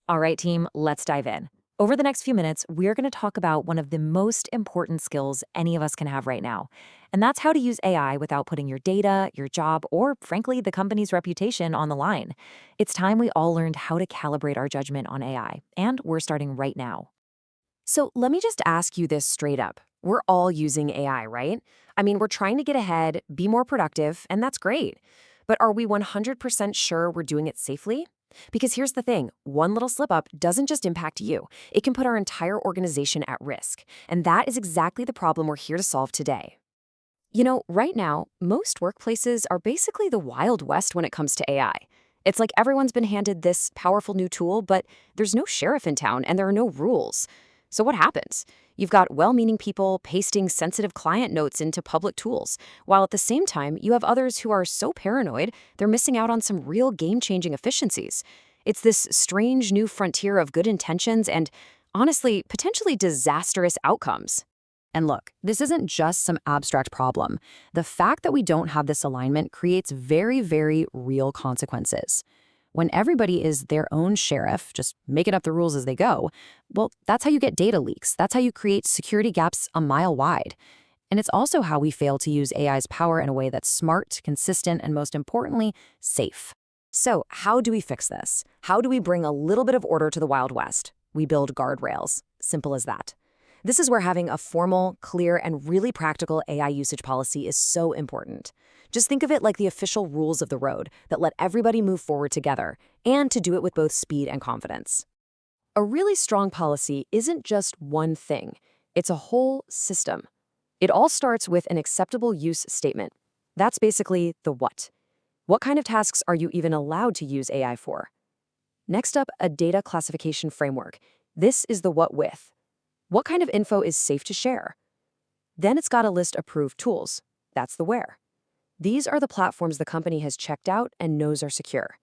All right, team, let's dive in. Over the next few minutes, we're going to talk about one of the most important skills any of us can have right now. And that's how to use AI without putting your data, your job, or frankly, the company's reputation on the line. It's time we all learned how to calibrate our judgment on AI, and we're starting right now. So let me just ask you this straight up. We're all using AI, right? I mean, we're trying to get ahead, be more productive, and that's great. But are we 100% sure we're doing it safely? Because here's the thing, one little slip up doesn't just impact you, it can put our entire organization at risk. And that is exactly the problem we're here to solve today. Right now, most workplaces are basically the Wild West when it comes to AI. It's like everyone's been handed this powerful new tool, but there's no sheriff in town and there are no rules. So what happens? You've got well-meaning people pasting sensitive client notes into public tools, while at the same time, you have others who are so paranoid they're missing out on some real game-changing efficiencies. It's this strange new frontier of good intentions and, honestly, potentially disastrous outcomes. And look, this isn't just some abstract problem. The fact that we don't have this alignment creates very, very real consequences. When everybody is their own sheriff, just making up the rules as they go, well, that's how you get data leaks. That's how you create security gaps a mile wide. And it's also how we fail to use AI's power in a way that's smart, consistent, and most importantly, safe. So, how do we fix this? How do we bring a little bit of order to the Wild West? We build guardrails. Simple as that. This is where having a formal, clear, and really practical AI usage policy is so important. Just think of it like the official rules of the road that let everybody move forward together, and to do it with both speed and confidence. A really strong policy isn't just one thing. It's a whole system. It all starts with an acceptable use statement. That's basically the what. What kind of tasks are you even allowed to use AI for? Next up, a data classification framework. This is the what with. What kind of info is safe to share? Then it's got to list approved tools. That's the where. These are the platforms the company has checked out and knows are secure.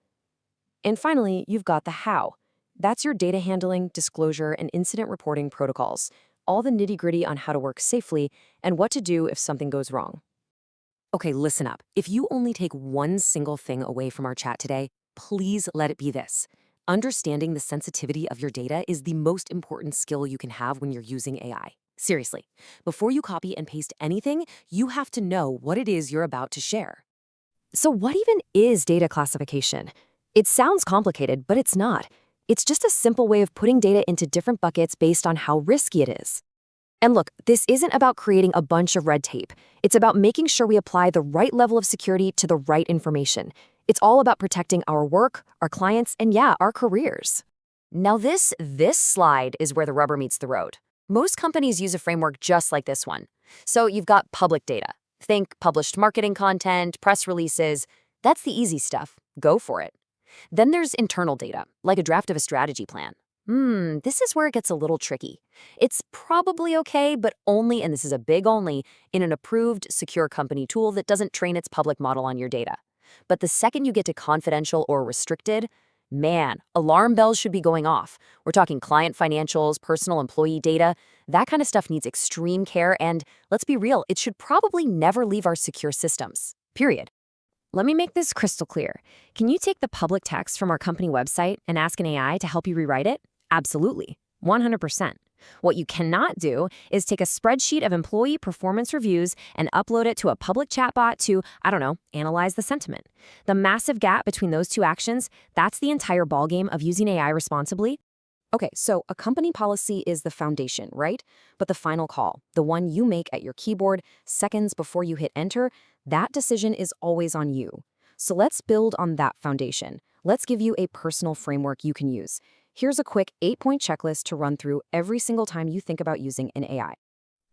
And finally, you've got the how. That's your data handling, disclosure, and incident reporting protocols, all the nitty-gritty on how to work safely and what to do if something goes wrong. Okay, listen up. If you only take one single thing away from our chat today, please let it be this. Understanding the sensitivity of your data is the most important skill you can have when you're using AI. Seriously, before you copy and paste anything, you have to know what it is you're about to share. So what even is data classification? It sounds complicated, but it's not. It's just a simple way of putting data into different buckets based on how risky it is. And look, this isn't about creating a bunch of red tape. It's about making sure we apply the right level of security to the right information. It's all about protecting our work, our clients, and yeah, our careers. Now this slide is where the rubber meets the road. Most companies use a framework just like this one. So you've got public data. Think published marketing content, press releases. That's the easy stuff. Go for it. Then there's internal data, like a draft of a strategy plan. This is where it gets a little tricky. It's probably okay, but only, and this is a big only, in an approved, secure company tool that doesn't train its public model on your data. But the second you get to confidential or restricted, man, alarm bells should be going off. We're talking client financials, personal employee data. That kind of stuff needs extreme care, and let's be real, it should probably never leave our secure systems. Period. Let me make this crystal clear. Can you take the public text from our company website and ask an AI to help you rewrite it? Absolutely. 100%. What you cannot do is take a spreadsheet of employee performance reviews and upload it to a public chatbot to, analyze the sentiment. The massive gap between those two actions, that's the entire ballgame of using AI responsibly. Okay, so a company policy is the foundation, right? But the final call, the one you make at your keyboard seconds before you hit enter, that decision is always on you. So let's build on that foundation. Let's give you a personal framework you can use. Here's a quick 8-point checklist to run through every single time you think about using an AI.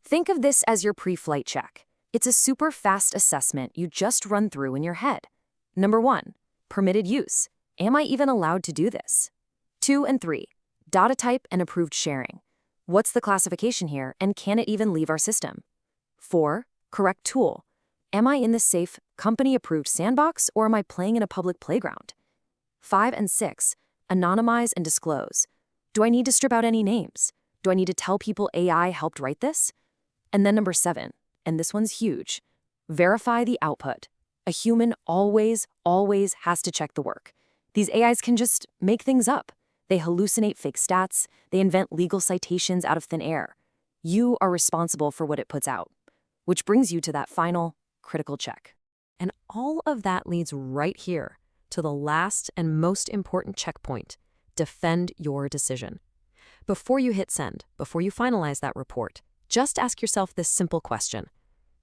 Think of this as your pre-flight check. It's a super fast assessment you just run through in your head. Number 1, permitted use. Am I even allowed to do this? 2 and 3, data type and approved sharing. What's the classification here, and can it even leave our system? 4, correct tool. Am I in the safe, company-approved sandbox, or am I playing in a public playground? 5 and 6, anonymize and disclose. Do I need to strip out any names? Do I need to tell people AI helped write this? And then number 7, and this one's huge, verify the output. A human always has to check the work. These AIs can just make things up. They hallucinate fake stats. They invent legal citations out of thin air. You are responsible for what it puts out. Which brings you to that final, critical check. And all of that leads right here to the last and most important checkpoint: defend your decision. Before you hit send, before you finalize that report, just ask yourself this simple question.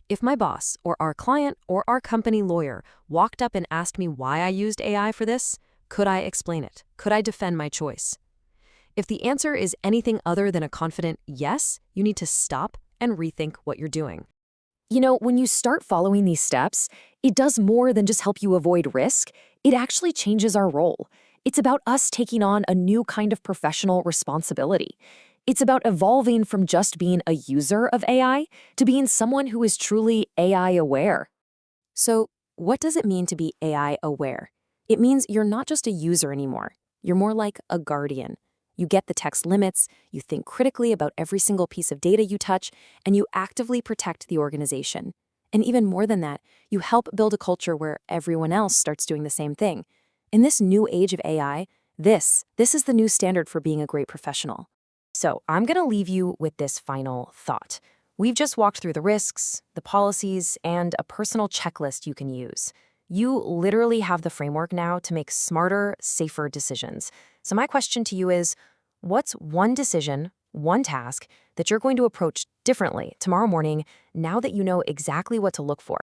If my boss or our client or our company lawyer walked up and asked me why I used AI for this, could I explain it? Could I defend my choice? If the answer is anything other than a confident yes, you need to stop and rethink what you're doing. You know, when you start following these steps, it does more than just help you avoid risk. It actually changes our role. It's about us taking on a new kind of professional responsibility. It's about evolving from just being a user of AI to being someone who is truly AI aware. So, what does it mean to be AI aware? It means you're not just a user anymore. You're more like a guardian. You get the text limits, you think critically about every single piece of data you touch, and you actively protect the organization. And even more than that, you help build a culture where everyone else starts doing the same thing. In this new age of AI, this is the new standard for being a great professional. So I'm going to leave you with this final thought. We've just walked through the risks, the policies, and a personal checklist you can use. You literally have the framework now to make smarter, safer decisions. So my question to you is, what's one decision, one task that you're going to approach differently tomorrow morning now that you know exactly what to look for?